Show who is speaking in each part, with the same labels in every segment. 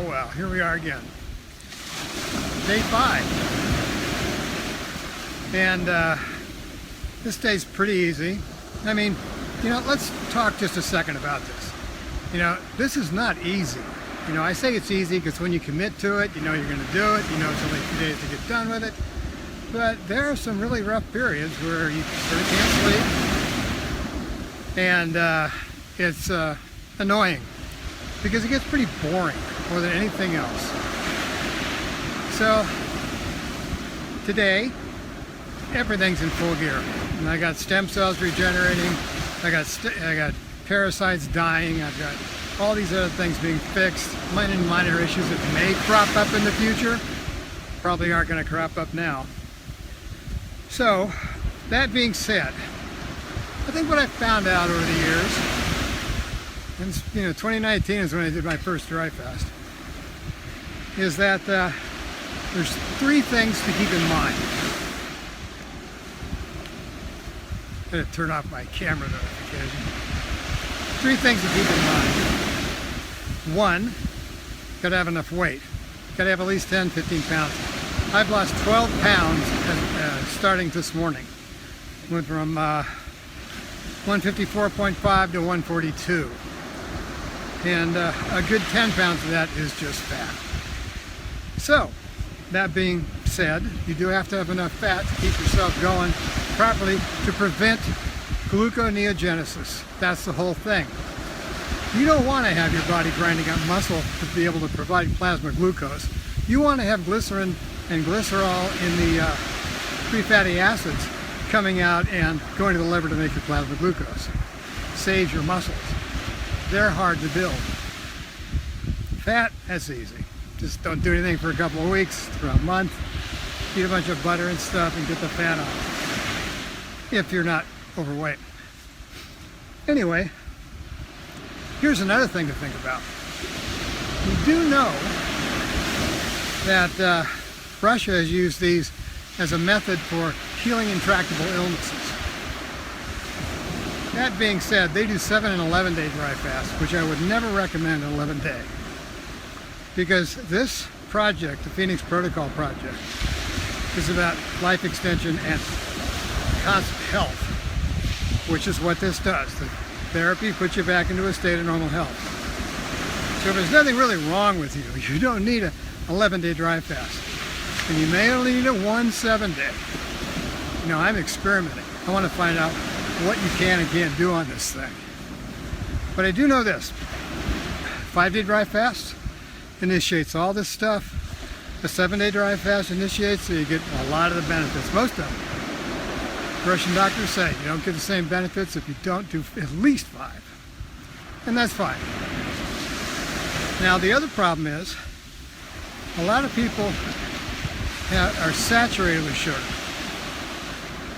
Speaker 1: Well, here we are again. Day 5. And this day's pretty easy. I mean, let's talk just a second about this. This is not easy. I say it's easy because when you commit to it, you're going to do it. It's only 2 days to get done with it. But there are some really rough periods where you sort of can't sleep. And it's annoying because it gets pretty boring more than anything else. So today, everything's in full gear. And I got stem cells regenerating. I got parasites dying. I've got all these other things being fixed. Minor issues that may crop up in the future probably aren't going to crop up now. So that being said, I think what I found out over the years, and 2019 is when I did my first dry fast, is that there's 3 things to keep in mind. I'm going to turn off my camera notification. 3 things to keep in mind. 1, got to have enough weight. Got to have at least 10, 15 pounds. I've lost 12 pounds starting this morning. Went from 154.5 to 142. And a good 10 pounds of that is just fat. So, that being said, you do have to have enough fat to keep yourself going properly to prevent gluconeogenesis. That's the whole thing. You don't want to have your body grinding up muscle to be able to provide plasma glucose. You want to have glycerin and glycerol in the free fatty acids coming out and going to the liver to make your plasma glucose. Saves your muscles. They're hard to build. Fat, that's easy. Just don't do anything for a couple of weeks, for a month. Eat a bunch of butter and stuff and get the fat off. If you're not overweight. Anyway, here's another thing to think about. You do know that Russia has used these as a method for healing intractable illnesses. That being said, they do 7 and 11 day dry fast, which I would never recommend an 11 day. Because this project, the Phoenix Protocol project, is about life extension and constant health, which is what this does. The therapy puts you back into a state of normal health. So if there's nothing really wrong with you, you don't need an 11 day dry fast. And you may only need a 1 7-day. I'm experimenting. I want to find out what you can and can't do on this thing. But I do know this. 5-day dry fast initiates all this stuff. A 7-day dry fast initiates, so you get a lot of the benefits. Most of them. Russian doctors say you don't get the same benefits if you don't do at least 5. And that's fine. Now the other problem is, a lot of people are saturated with sugar.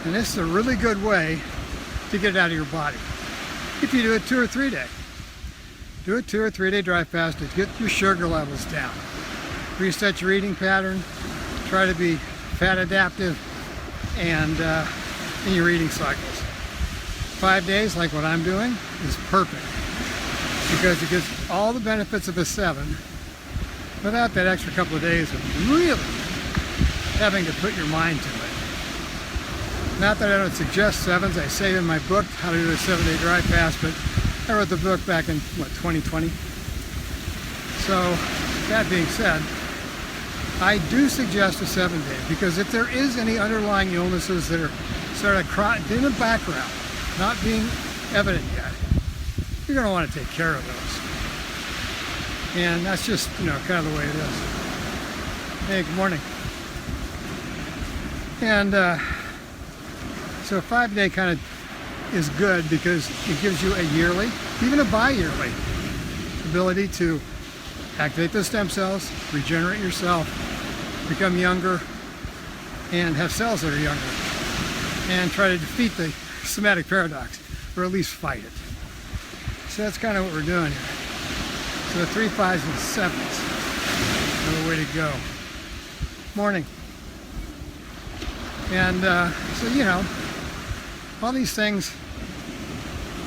Speaker 1: And this is a really good way to get it out of your body. If you do a 2 or 3 day. Do a 2 or 3 day dry fast to get your sugar levels down. Reset your eating pattern. Try to be fat adaptive and in your eating cycles. 5 days, like what I'm doing, is perfect because it gives all the benefits of a 7 without that extra couple of days of really having to put your mind to it. Not that I don't suggest 7s. I say in my book how to do a 7-day dry fast, but I wrote the book back in, 2020? So, that being said, I do suggest a 7-day because if there is any underlying illnesses that are sort of in the background, not being evident yet, you're going to want to take care of those. And that's just, kind of the way it is. Hey, good morning. And so a 5-day kind of is good because it gives you a yearly, even a bi-yearly ability to activate the stem cells, regenerate yourself, become younger, and have cells that are younger, and try to defeat the somatic paradox, or at least fight it. So that's kind of what we're doing here. So the 3 5s and 7s are the way to go. Morning. And so, all these things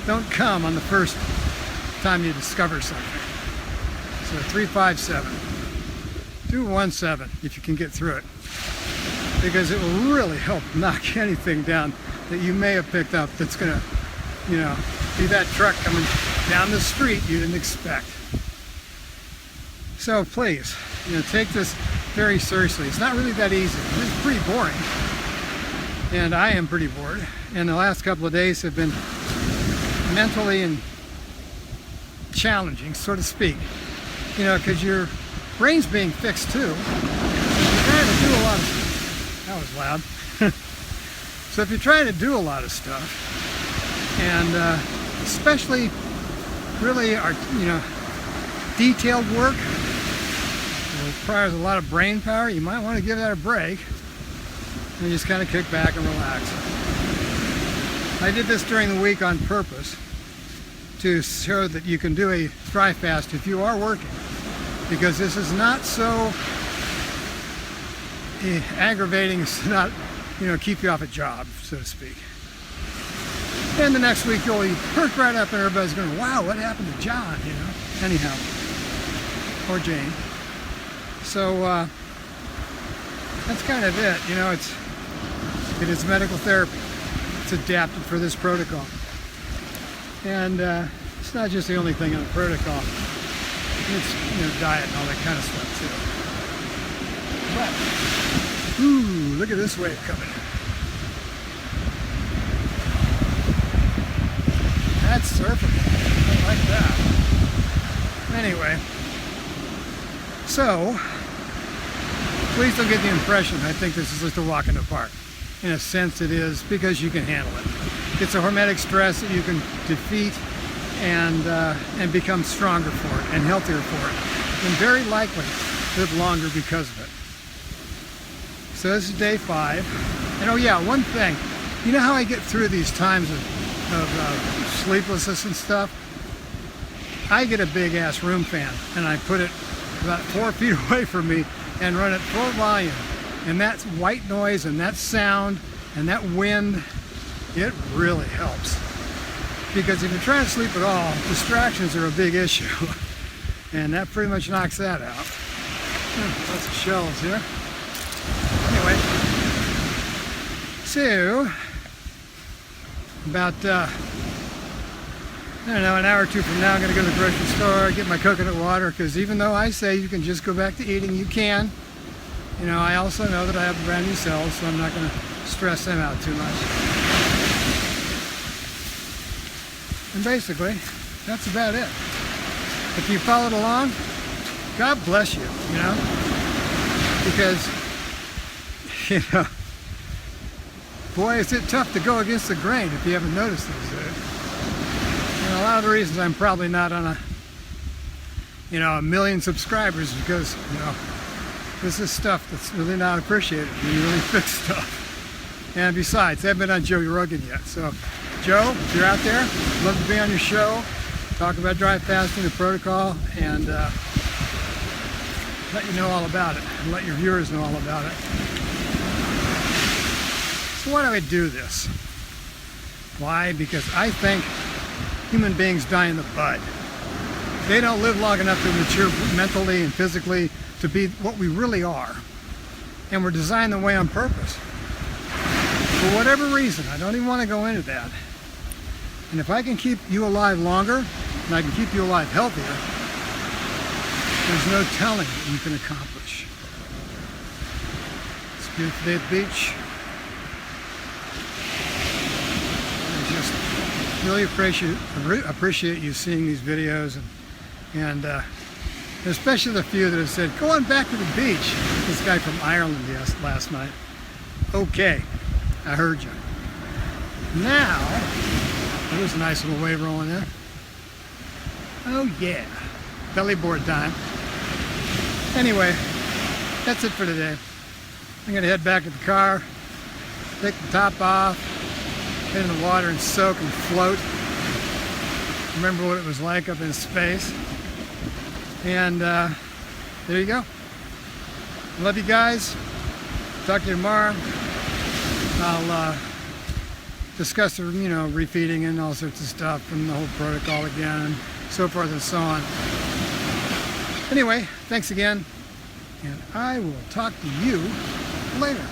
Speaker 1: don't come on the first time you discover something. So 357. Do 17 if you can get through it, because it will really help knock anything down that you may have picked up that's gonna, you know, be that truck coming down the street you didn't expect. So please, you know, take this very seriously. It's not really that easy. It's pretty boring, and I am pretty bored. And the last couple of days have been mentally and challenging, so to speak. You know, because your brain's being fixed too. You're trying to do a lot of, that was loud. So if you're trying to do a lot of stuff, and especially really you know, detailed work, it requires a lot of brain power, you might want to give that a break and just kind of kick back and relax. I did this during the week on purpose to show that you can do a dry fast if you are working, because this is not so aggravating as to not, you know, keep you off a job, so to speak. And the next week you'll be perked right up and everybody's going, wow, what happened to John, you know? Anyhow, or Jane. So that's kind of it, you know. It is medical therapy. It's adapted for this protocol. And it's not just the only thing in the protocol. It's, you know, diet and all that kind of stuff too. But, ooh, look at this wave coming. That's surfable. I like that. Anyway, so please don't get the impression I think this is just a walk in the park. In a sense it is, because you can handle it. It's a hormetic stress that you can defeat and become stronger for it and healthier for it, and very likely live longer because of it. So this is day 5. And oh yeah, one thing, you know how I get through these times of sleeplessness and stuff? I get a big ass room fan and I put it about 4 feet away from me and run it full volume, and that white noise and that sound and that wind, it really helps. Because if you're trying to sleep at all, distractions are a big issue. And that pretty much knocks that out. Lots of shells here. Anyway, so about I don't know, an hour or two from now I'm going to go to the grocery store, get my coconut water, because even though I say you can just go back to eating, you can. You know, I also know that I have brand new cells, so I'm not going to stress them out too much. And basically, that's about it. If you followed along, God bless you, you know? Because, you know, boy, is it tough to go against the grain if you haven't noticed these days. And a lot of the reasons I'm probably not on a million subscribers, because, you know, this is stuff that's really not appreciated when you really fix stuff. And besides, I haven't been on Joe Rogan yet. So, Joe, if you're out there, I'd love to be on your show, talk about dry fasting, the protocol, and let you know all about it, and let your viewers know all about it. So why do I do this? Why? Because I think human beings die in the bud. They don't live long enough to mature mentally and physically to be what we really are. And we're designed the way on purpose. For whatever reason, I don't even want to go into that. And if I can keep you alive longer, and I can keep you alive healthier, there's no telling what you can accomplish. It's a beautiful day at the beach. I just really appreciate you seeing these videos, and especially the few that have said, go on back to the beach. This guy from Ireland last night. Okay, I heard you. Now, there's a nice little wave rolling in. Oh yeah, belly board time. Anyway, that's it for today. I'm gonna head back to the car, take the top off, get in the water and soak and float. Remember what it was like up in space. And there you go. Love you guys. Talk to you tomorrow. I'll discuss the, refeeding and all sorts of stuff and the whole protocol again and so forth and so on. Anyway, thanks again, and I will talk to you later.